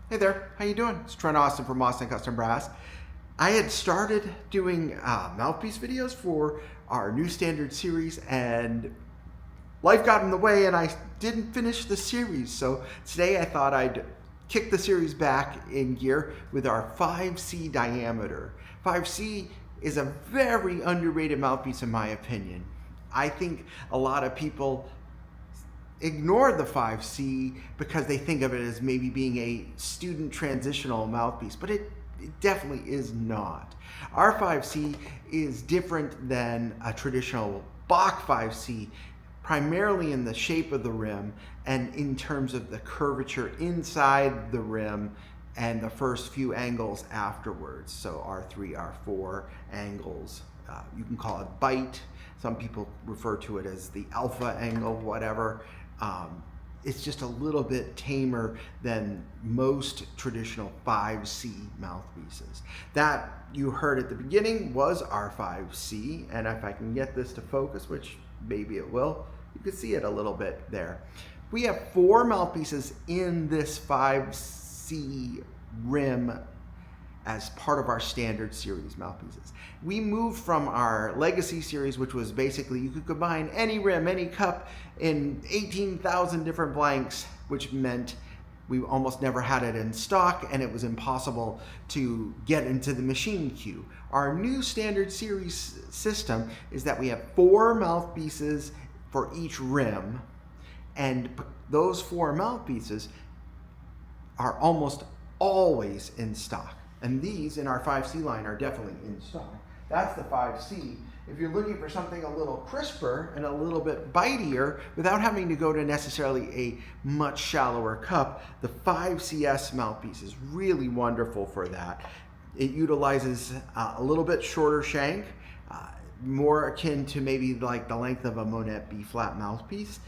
Hey there, how you doing? It's Trent Austin from Austin Custom Brass. I had started doing mouthpiece videos for our new standard series, and life got in the way and I didn't finish the series. So today I thought I'd kick the series back in gear with our 5C diameter. 5C is a very underrated mouthpiece in my opinion. I think a lot of people ignore the 5C because they think of it as maybe being a student transitional mouthpiece, but it definitely is not. Our 5C is different than a traditional Bach 5C, primarily in the shape of the rim and in terms of the curvature inside the rim and the first few angles afterwards. So R3, R4 angles. You can call it bite. Some people refer to it as the alpha angle, whatever. It's just a little bit tamer than most traditional 5C mouthpieces. That you heard at the beginning was our 5C, and if I can get this to focus, which maybe it will, you can see it a little bit there. We have 4 mouthpieces in this 5C rim as part of our standard series mouthpieces. We moved from our legacy series, which was basically you could combine any rim, any cup in 18,000 different blanks, which meant we almost never had it in stock and it was impossible to get into the machine queue. Our new standard series system is that we have 4 mouthpieces for each rim, and those 4 mouthpieces are almost always in stock. And these in our 5C line are definitely in stock. That's the 5C. If you're looking for something a little crisper and a little bit bitier without having to go to necessarily a much shallower cup, the 5CS mouthpiece is really wonderful for that. It utilizes a little bit shorter shank, more akin to maybe like the length of a Monette B-flat mouthpiece,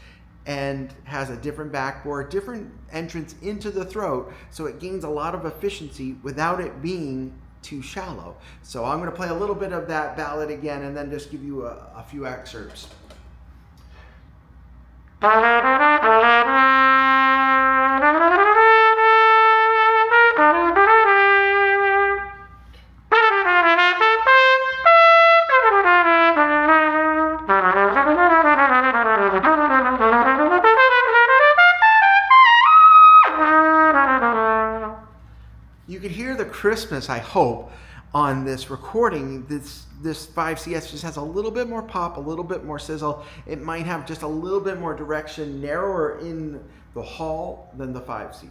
and has a different backbore, different entrance into the throat, so it gains a lot of efficiency without it being too shallow. So I'm going to play a little bit of that ballad again and then just give you a few excerpts. You can hear the crispness, I hope, on this recording. This 5CS just has a little bit more pop, a little bit more sizzle. It might have just a little bit more direction, narrower in the hall than the 5C.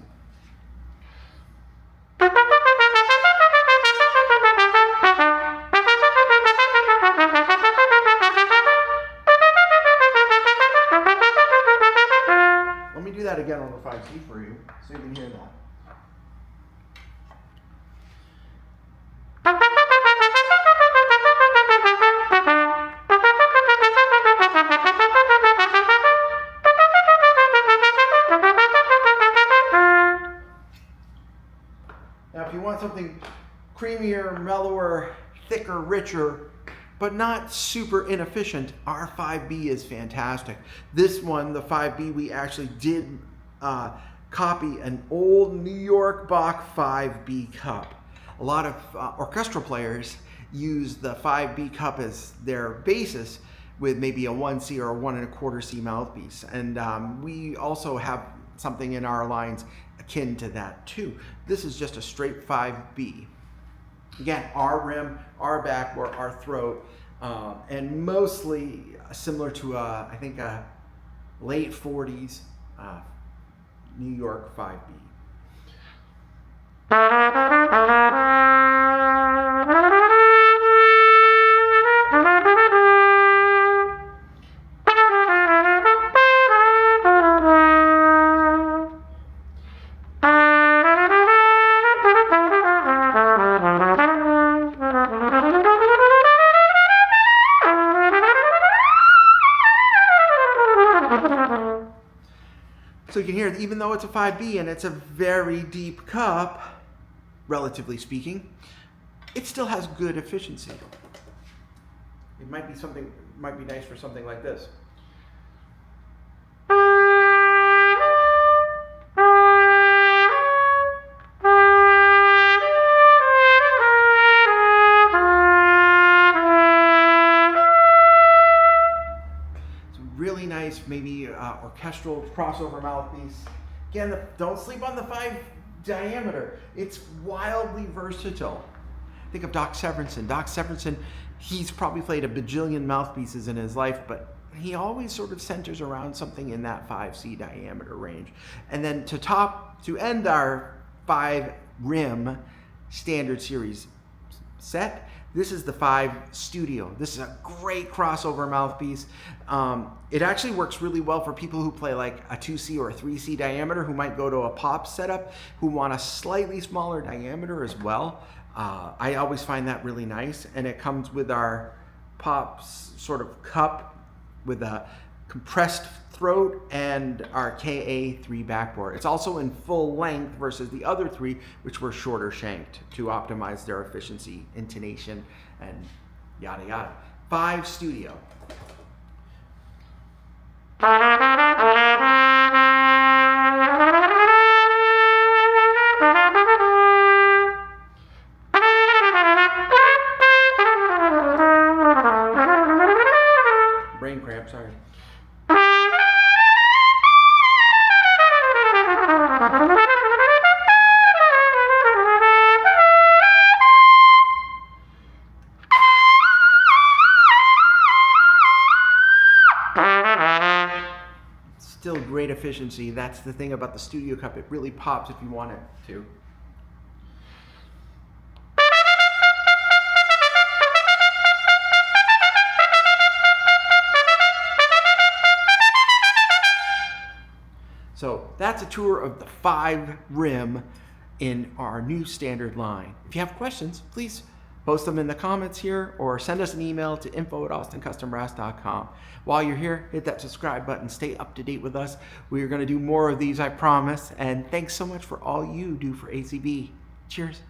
Let me do that again on the 5C for you so you can hear that. Now, if you want something creamier, mellower, thicker, richer, but not super inefficient, our 5B is fantastic. This one, the 5B, we actually did copy an old New York Bach 5B cup. A lot of orchestral players use the 5B cup as their basis with maybe a 1C or a 1 1/4 C mouthpiece. And we also have something in our lines akin to that too. This is just a straight 5B. Again, our rim, our backbore, our throat, and mostly similar to I think a late 40s New York 5B. So you can hear, even though it's a 5B and it's a very deep cup, relatively speaking, it still has good efficiency. It might be nice for something like this. Really nice, maybe orchestral crossover mouthpiece. Again, don't sleep on the 5 diameter. It's wildly versatile. Think of Doc Severinsen. Doc Severinsen, he's probably played a bajillion mouthpieces in his life, but he always sort of centers around something in that 5C diameter range. And then to end our 5 rim standard series set, this is the 5 Studio. This is a great crossover mouthpiece. It actually works really well for people who play like a 2C or a 3C diameter, who might go to a pop setup, who want a slightly smaller diameter as well. I always find that really nice. And it comes with our pops sort of cup with a compressed throat and our KA3 backboard. It's also in full length versus the other 3, which were shorter shanked to optimize their efficiency, intonation, and yada yada. 5 Studio. Brain cramp, sorry. Still great efficiency. That's the thing about the Studio Cup. It really pops if you want it to. So that's a tour of the 5 rim in our new standard line. If you have questions, please post them in the comments here or send us an email to info@austinCustomBrass.com. While you're here, hit that subscribe button. Stay up to date with us. We're going to do more of these, I promise. And thanks so much for all you do for ACB. Cheers.